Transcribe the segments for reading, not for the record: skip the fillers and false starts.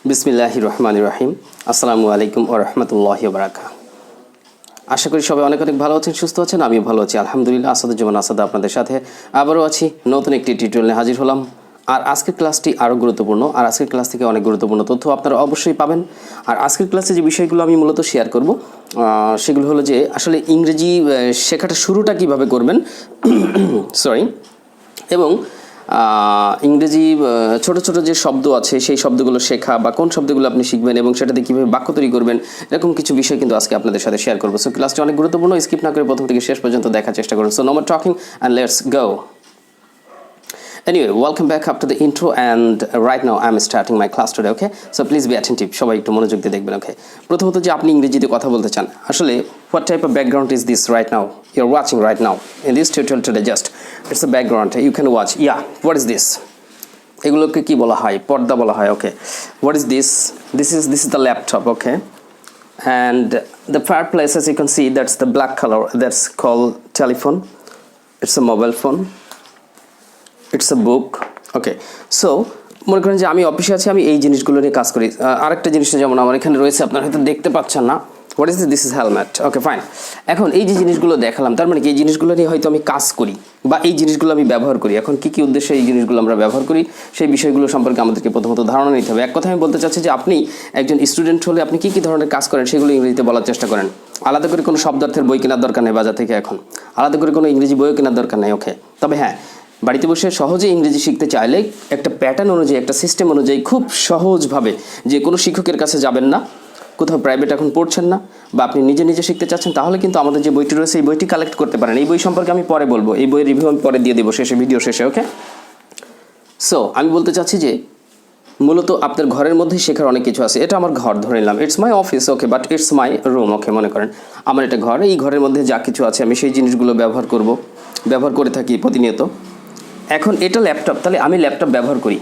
বিসমিল্লাহির রহমানির রহিম। আসসালামু আলাইকুম ওয়া রাহমাতুল্লাহি ওয়া বারাকাতুহু। আশা করি সবাই অনেক অনেক ভালো আছেন, সুস্থ আছেন। আমিও ভালো আছি আলহামদুলিল্লাহ। আসাদুজ্জামান আসাদ আপনাদের সাথে আবারও আছি, নতুন একটি টিউটোরিয়াল নিয়ে হাজির হলাম। আর আজকের ক্লাসটি আরও গুরুত্বপূর্ণ, আর আজকের ক্লাস থেকে অনেক গুরুত্বপূর্ণ তথ্য আপনারা অবশ্যই পাবেন। আর আজকের ক্লাসে যে বিষয়গুলো আমি মূলত শেয়ার করব সেগুলো হলো যে আসলে ইংরেজি শেখাটা শুরুটা কিভাবে করবেন সরি, এবং ইংরেজি ছোট ছোট যে শব্দ আছে সেই শব্দগুলো শেখা বা কোন শব্দগুলো আপনি শিখবেন এবং সেটাতে কীভাবে বাক্য তৈরি করবেন, এরকম কিছু বিষয় কিন্তু আজকে আপনাদের সাথে শেয়ার করবো। সো ক্লাসটি অনেক গুরুত্বপূর্ণ, স্কিপ না করে প্রথম থেকে শেষ পর্যন্ত দেখার চেষ্টা করুন। So no more talking and let's go. Anyway, welcome back after the intro, and right now I'm starting my class today, okay? So please be attentive, সবাই একটু মনোযোগ দিয়ে দেখবেন, okay? প্রথমত যে আপনি ইংরেজিতে কথা বলতে চান, আসলে what type of background is this right now? You're watching right now in this tutorial today, just it's a background you can watch. Yeah, what is this? এগুলোকে কি বলা হয়? পর্দা বলা হয়, okay? What is this? This is the laptop, okay? And the fireplace, as you can see, that's the black color, that's called telephone. It's a mobile phone. It's a book, okay. So মনে করেন যে আমি অফিসে আছি, আমি এই জিনিসগুলো নিয়ে কাজ করি। আরেকটা জিনিস যেমন আমার এখানে রয়েছে, আপনারা হয়তো দেখতে পাচ্ছেন না। What is this? Is helmet, okay fine. এখন এই যে জিনিসগুলো দেখালাম, তার মানে কি এই জিনিসগুলো নিয়ে হয়তো আমি কাজ করি বা এই জিনিসগুলো আমি ব্যবহার করি। এখন কী কী উদ্দেশ্যে এই জিনিসগুলো আমরা ব্যবহার করি সেই বিষয়গুলো সম্পর্কে আমাদেরকে প্রথমত ধারণা নিতে হবে। এক কথা আমি বলতে চাচ্ছি যে আপনি একজন স্টুডেন্ট হলে আপনি কী কী ধরনের কাজ করেন সেগুলো ইংরেজিতে বলার চেষ্টা করেন। আলাদা করে কোনো শব্দার্থের বই কেনার দরকার নেই বাজার থেকে, এখন আলাদা করে কোনো ইংরেজি বইও কেনার দরকার নেই, ওকে। তবে হ্যাঁ, বাড়িতে বসে সহজে ইংরেজি শিখতে চাইলে একটা প্যাটার্ন অনুযায়ী, একটা সিস্টেম অনুযায়ী খুব সহজভাবে, যে কোনো শিক্ষকের কাছে যাবেন না, কোথাও প্রাইভেট এখন পড়ছেন না, বা আপনি নিজে নিজে শিখতে চাচ্ছেন, তাহলে কিন্তু আমাদের যে বইটি রয়েছে এই বইটি কালেক্ট করতে পারেন। এই বই সম্পর্কে আমি পরে বলবো, এই বইয়ের রিভিউ আমি পরে দিয়ে দেবো শেষে, ভিডিও শেষে, ওকে। সো আমি বলতে চাচ্ছি যে মূলত আপনার ঘরের মধ্যেই শেখার অনেক কিছু আছে। এটা আমার ঘর ধরে নিলাম, it's my office, okay, but it's my room, okay. মনে করেন আমার এটা ঘর, এই ঘরের মধ্যে যা কিছু আছে আমি সেই জিনিসগুলো ব্যবহার করে থাকি প্রতিনিয়ত। এখন এটা ল্যাপটপ, তাহলে আমি ল্যাপটপ ব্যবহার করি,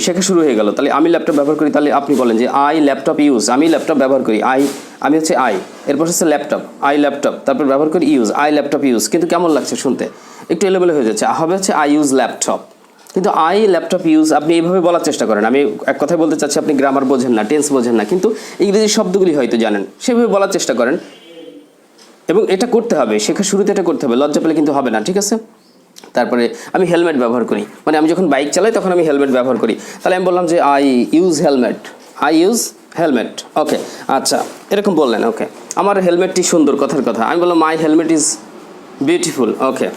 শেখা শুরু হয়ে গেল। তাহলে আমি ল্যাপটপ ব্যবহার করি, তাহলে আপনি বলেন যে আই ল্যাপটপ ইউজ, আমি ল্যাপটপ ব্যবহার করি, আমি হচ্ছে আই, এরপর হচ্ছে ল্যাপটপ, আই ল্যাপটপ, তারপর ব্যবহার করি ইউজ, আই ল্যাপটপ ইউজ। কিন্তু কেমন লাগছে শুনতে? একটু এলোমেলো হয়ে যাচ্ছে। হবে হচ্ছে আই ইউজ ল্যাপটপ, কিন্তু আই ল্যাপটপ ইউজ আপনি এইভাবে বলার চেষ্টা করেন। আমি এক কথায় বলতে চাচ্ছি, আপনি গ্রামার বোঝেন না, টেন্স বোঝেন না, কিন্তু ইংরেজি শব্দগুলি হয়তো জানেন, সেভাবে বলার চেষ্টা করেন। এবং এটা করতে হবে, শেখার শুরুতে এটা করতে হবে, লজ্জা পেলে কিন্তু হবে না, ঠিক আছে? তারপরে আমি হেলমেট ব্যবহার করি, মানে আমি যখন বাইক চালাই তখন আমি হেলমেট ব্যবহার করি। তাহলে আমি বললাম যে আই ইউজ হেলমেট, ওকে। আচ্ছা, এরকম বললেন, ওকে। আমার হেলমেটটি সুন্দর, কথার কথা। আমি বললাম মাই হেলমেট ইজ বিউটিফুল, ওকে।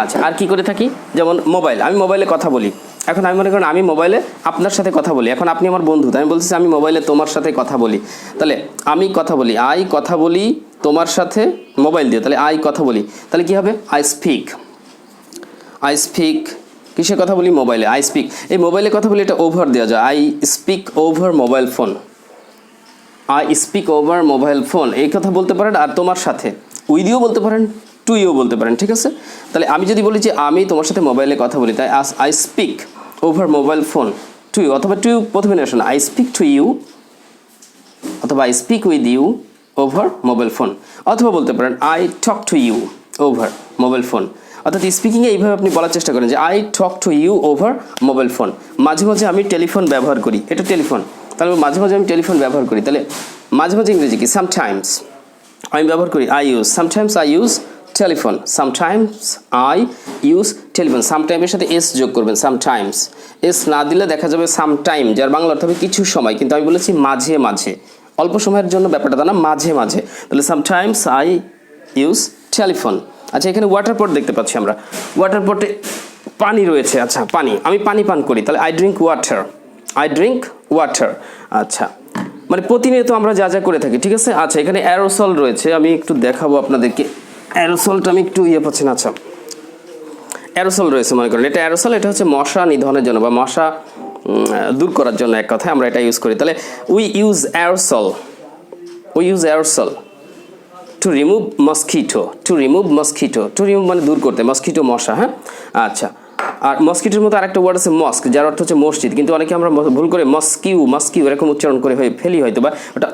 আচ্ছা, আর কি করে থাকি? যেমন মোবাইল, আমি মোবাইলে কথা বলি। এখন আমি মনে করেন আমি মোবাইলে আপনার সাথে কথা বলি, এখন আপনি আমার বন্ধু, তাই আমি বলতেছি আমি মোবাইলে তোমার সাথে কথা বলি। তাহলে আমি কথা বলি, আই কথা বলি তোমার সাথে মোবাইল দিয়ে, তাহলে আই কথা বলি। তাহলে কী হবে? আই স্পিক কিসে কথা বলি? মোবাইলে। আই স্পিক, এই মোবাইলে কথা বলি, এটা ওভার দেওয়া যায়, I speak over mobile phone, এই কথা বলতে পারেন। আর তোমার সাথে উইদিও বলতে পারেন, টু ইউ বলতে পারেন, ঠিক আছে? তাহলে আমি যদি বলি যে আমি তোমার সাথে মোবাইলে কথা বলি, তাই I speak over mobile phone to you, অথবা টু ইউ প্রথমে নেশন, আই স্পিক টু ইউ, অথবা I speak with you over mobile phone, অথবা বলতে পারেন I talk to you over mobile phone. অর্থাৎ স্পিকিংয়ে এইভাবে আপনি বলার চেষ্টা করেন যে I talk to you over mobile phone. মাঝে মাঝে আমি টেলিফোন ব্যবহার করি, এটা টেলিফোন, তাহলে মাঝে মাঝে আমি টেলিফোন ব্যবহার করি। তাহলে মাঝে মাঝে ইংরেজি কি? সামটাইমস আমি ব্যবহার করি I use, sometimes I use telephone, সামটাইমের সাথে এস যোগ করবেন, সামটাইমস। এস না দিলে দেখা যাবে সামটাইম, যার বাংলা অর্থ হবে কিছু সময়, কিন্তু আমি বলেছি মাঝে মাঝে, অল্প সময়ের জন্য ব্যাপারটা তা না, মাঝে মাঝে। তাহলে সামটাইমস আই ইউজ টেলিফোন। আচ্ছা, এখানে ওয়াটার পট দেখতে পাচ্ছি আমরা, ওয়াটার পটে পানি রয়েছে। আচ্ছা, পানি, আমি পানি পান করি, তাহলে আই ড্রিঙ্ক ওয়াটার। আচ্ছা, মানে প্রতিনিয়ত আমরা যা যা করে থাকি, ঠিক আছে? আচ্ছা, এখানে অ্যারোসল রয়েছে, আমি একটু দেখাবো আপনাদেরকে। অ্যারোসলটা আমি একটু পাচ্ছি না। আচ্ছা, অ্যারোসল রয়েছে, মনে করেন এটা অ্যারোসল, এটা হচ্ছে মশা নিধনের জন্য বা মশা দূর করার জন্য, এক কথায় আমরা এটা ইউজ করি। তাহলে we use aerosol to remove mosquito, মানে দূর করতে, মস্কিটো মশা, হ্যাঁ। আচ্ছা, আর মস্কিটোর মতো আরেকটা ওয়ার্ড আছে মস্ক, যার অর্থ হচ্ছে মসজিদ, কিন্তু অনেকে আমরা ভুল করে মস্কিউ এরকম উচ্চারণ করে ফেলি হয়তো, বা ওটা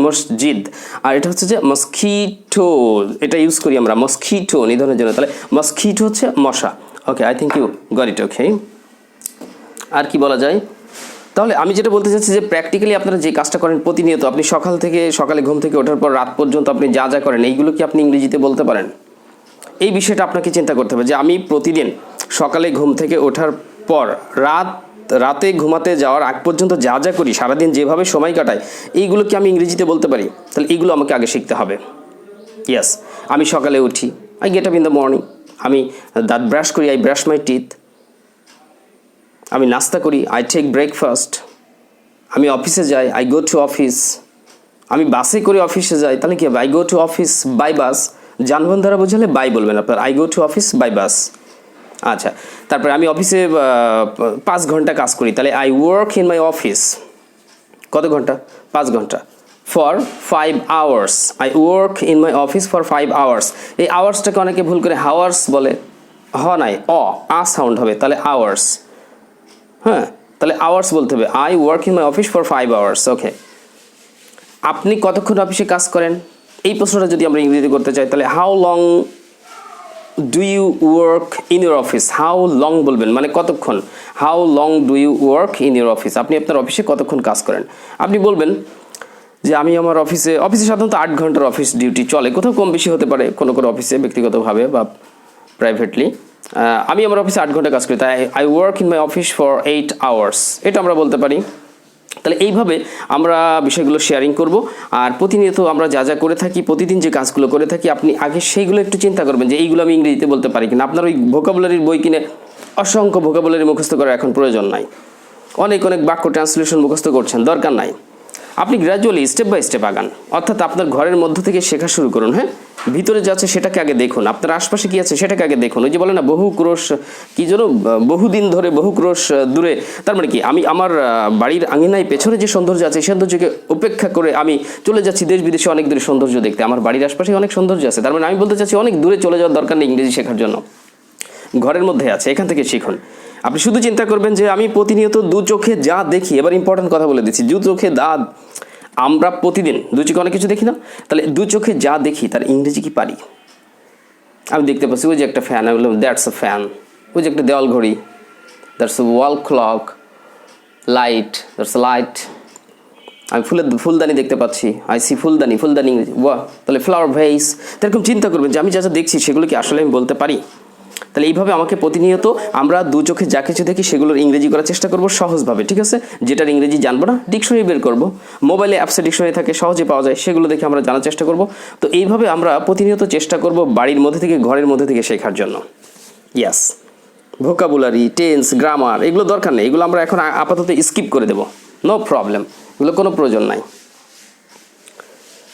মসজিদ। আর এটা হচ্ছে যে মস্কিটো, এটা ইউজ করি আমরা মস্কিটো নিধনের জন্য। তাহলে মস্কিটো হচ্ছে মশা, okay. I think you got it, okay. আর কি বলা যায়, তাহলে আমি যেটা বলতে চাচ্ছি যে প্র্যাকটিক্যালি আপনারা যে কাজটা করেন প্রতিনিয়ত, আপনি সকালে ঘুম থেকে ওঠার পর রাত পর্যন্ত আপনি যা যা করেন এইগুলো কি আপনি ইংরেজিতে বলতে পারেন? এই বিষয়টা আপনাকে চিন্তা করতে হবে যে আমি প্রতিদিন সকালে ঘুম থেকে ওঠার পর রাতে ঘুমাতে যাওয়ার আগ পর্যন্ত যা যা করি, সারাদিন যেভাবে সময় কাটাই, এইগুলো কি আমি ইংরেজিতে বলতে পারি? তাহলে এইগুলো আমাকে আগে শিখতে হবে। ইয়েস, আমি সকালে উঠি, I get up in the morning, আমি দাঁত ব্রাশ করি, আই ব্রাশ মাই টিথ, আমি নাস্তা করি, আই টেক ব্রেকফাস্ট, আমি অফিসে যাই, আই গো টু অফিস, আমি বাসে করে অফিসে যাই, তাহলে কী হবে? I go to office by bus, যানবাহন দ্বারা বোঝালে বাই বলবেন আপনার, I go to office by bus. আচ্ছা, তারপরে আমি অফিসে 5 ঘন্টা কাজ করি, তাহলে I work in my office কত ঘন্টা? 5 ঘন্টা, for 5 hours, I work in my office for 5 hours. এই আওয়ার্সটাকে অনেকে ভুল করে হাওয়ার্স বলে, নাই, সাউন্ড হবে, তাহলে আওয়ার্স। হ্যাঁ, তাহলে আওয়ার্স বলতে হবে, I work in my office for 5 hours. Okay, আপনি কতক্ষণ অফিসে কাজ করেন? এই প্রশ্নটা যদি আমরা ইংরেজিতে করতে চাই, তাহলে how long do you work in your office? How long বলবেন, মানে কতক্ষণ। How long do you work in your office? আপনি আপনার অফিসে কতক্ষণ কাজ করেন? আপনি বলবেন যে আমি আমার অফিসে সাধারণত 8 ঘন্টার অফিস ডিউটি চলে, কোথাও কম বেশি হতে পারে কোনো অফিসে ব্যক্তিগতভাবে বা প্রাইভেটলি। আমি আমার অফিসে 8 ঘন্টা কাজ করি, তাই I work in my office for 8 hours, এটা আমরা বলতে পারি। তাহলে এইভাবে আমরা বিষয়গুলো শেয়ারিং করব। আর প্রতিনিয়ত আমরা যা যা করে থাকি, প্রতিদিন যে কাজগুলো করে থাকি, আপনি আগে সেইগুলো একটু চিন্তা করবেন যে এইগুলো আমি ইংরেজিতে বলতে পারি কিনা। আপনার ওই ভোকাবুলারির বই কিনে অসংখ্য ভোকাবুলারি মুখস্থ করার এখন প্রয়োজন নাই, অনেক বাক্য ট্রান্সলেশন মুখস্থ করছেন, দরকার নাই। আপনি গ্র্যাজুয়ালি স্টেপ বাই স্টেপ আগান, অর্থাৎ আপনার ঘরের মধ্য থেকে শেখা শুরু করুন। হ্যাঁ, ভিতরে যাচ্ছে সেটাকে আগে দেখুন, আপনার আশপাশে কী আছে সেটাকে আগে দেখুন। ওই যে বলে না, বহু ক্রোশ কী যেন, বহুদিন ধরে বহু ক্রোশ দূরে, তার মানে কি আমি আমার বাড়ির আঙিনায় পেছনে যে সৌন্দর্য আছে সেই সৌন্দর্যকে উপেক্ষা করে আমি চলে যাচ্ছি দেশ বিদেশে অনেক দূরে সৌন্দর্য দেখতে। আমার বাড়ির আশপাশে অনেক সৌন্দর্য আছে, তার মানে আমি বলতে চাচ্ছি অনেক দূরে চলে যাওয়ার দরকার নেই ইংরেজি শেখার জন্য, ঘরের মধ্যে আছে, এখান থেকে শিখুন। আপনি শুধু চিন্তা করবেন যে আমি প্রতিনিয়ত 2 চোখে যা দেখি, এবার ইম্পর্টেন্ট কথা বলে দিচ্ছি, 2 চোখে আমরা প্রতিদিন 2 চোখে অনেক কিছু দেখি না, তাহলে 2 চোখে যা দেখি তার ইংরেজি কি পারি? আমি দেখতে পাচ্ছি ওই যে একটা ফ্যান, আমি বললাম দ্যাটস আ ফ্যান। ওই যে একটা দেওয়াল ঘড়ি, that's a wall clock. Light, that's a light. আমি ফুলদানি দেখতে পাচ্ছি, আই সি ফুলদানি ইংরেজি ওয়া। তাহলে ফ্লাওয়ার ভেস। এরকম চিন্তা করবেন যে আমি যা যা দেখছি সেগুলো কি আসলে আমি বলতে পারি? তাহলে এইভাবে আমাকে প্রতিনিয়ত আমরা 2 চোখে যা কিছু দেখি সেগুলোর ইংরেজি করার চেষ্টা করব সহজভাবে, ঠিক আছে? যেটার ইংরেজি জানবো না, ডিকশনারি বের করব, মোবাইলে অ্যাপসে ডিকশনারি থাকে, সহজে পাওয়া যায়, সেগুলো দেখে আমরা জানার চেষ্টা করব। তো এইভাবে আমরা প্রতিনিয়ত চেষ্টা করব বাড়ির মধ্যে থেকে, ঘরের মধ্যে থেকে শেখার জন্য। ইয়াস, ভোকাবুলারি, টেন্স, গ্রামার এগুলো দরকার নেই, এগুলো আমরা এখন আপাতত স্কিপ করে দেবো, নো প্রবলেম, এগুলো কোনো প্রয়োজন নাই।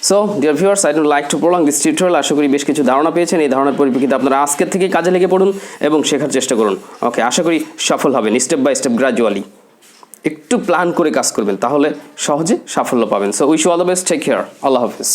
So dear viewers, I don't like to prolong this tutorial. আশা করি বেশ কিছু ধারণা পেয়েছেন। এই ধারণার পরিপ্রেক্ষিতে আপনারা আজকের থেকে কাজে লেগে পড়ুন এবং শেখার চেষ্টা করুন। ওকে, আশা করি সফল হবেন স্টেপ বাই স্টেপ, গ্র্যাজুয়ালি। একটু প্ল্যান করে কাজ করবেন, তাহলে সহজে সাফল্য পাবেন। So wish you all the best, take care, আল্লাহ হাফিজ।